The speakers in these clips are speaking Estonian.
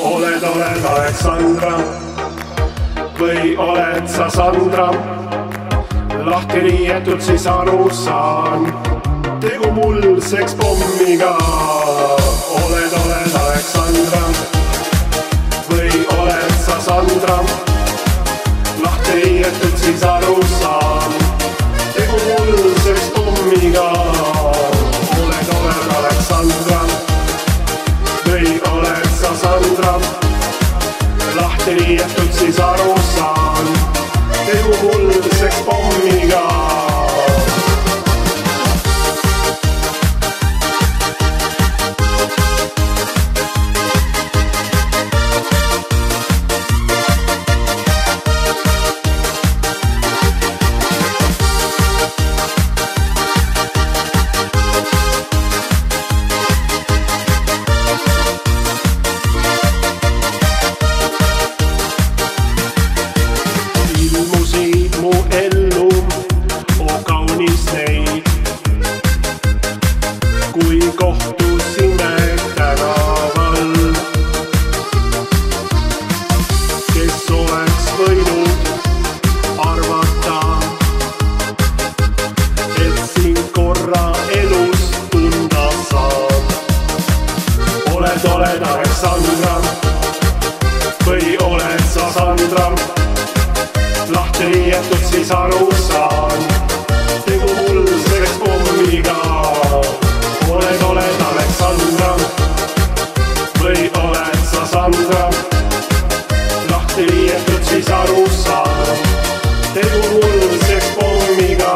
oled Aleksandra või oled sa Sandra? Lahti riietud siis aru saan, tegu mul sekspommiga. Oled Aleksandra või oled sa Sandra? Lahti riietud siis aru saan, tegu mul sekspommiga. Oled Aleksandra või oled sa Sandra? Lahti riietud siis aru saan, tegu mul sekspommiga. Kui kohtusime tänaval, kes oleks võinud arvata, et sind korra elus tunda saab. Oled Aleksandra või oled sa Sandra? Lahti riietud siis aru saan, tegu mul sekspommiga. Oled Aleksandra või oled sa Sandra? Lahti riietud siis aru saan, tegu mul sekspommiga.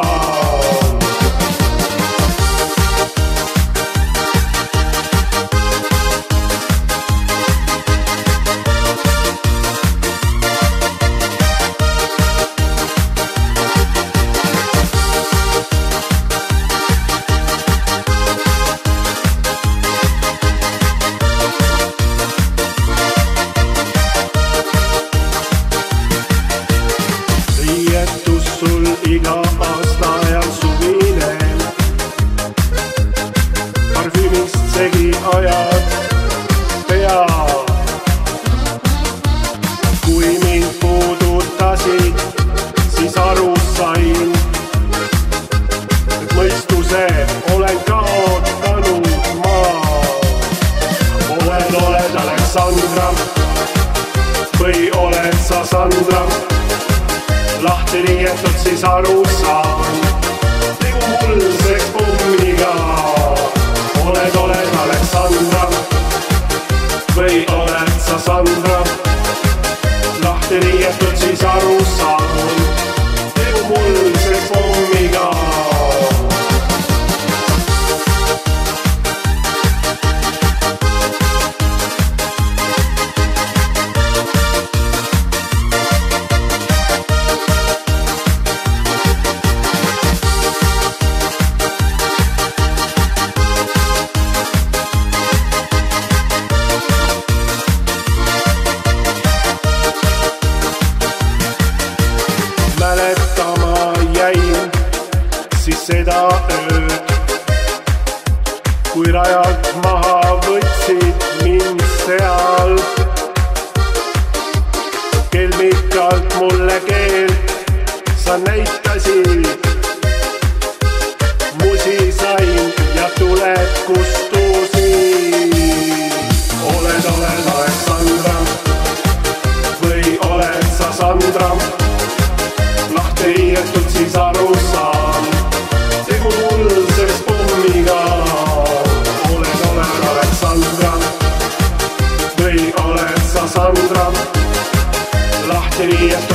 Sul iga aasta ajal suvine, parfüümist segi ajad pea. Kui mind puudutasid, siis aru sain, et mõistuse olen kaotanud ma. Oled Aleksandra või oled sa Sandra? Lahti riietud siis aru saan, tegu mul sekspommiga. Oled Aleksandra või oled sa Sandra? Lahti riietud siis aru saan, tegu mul sekspommiga. Mäletama jäin siis seda ööd, kui rajalt maha võtsid mind seal. Kelmikalt mulle keelt sa näitasid, musi sain ja tuled kustusid. Oled Aleksandra või oled sa Sandra? Lahti riietud siis aru saan, tegu mul sekspommiga. Oled Aleksandra või oled sa Sandra? Lahti riietud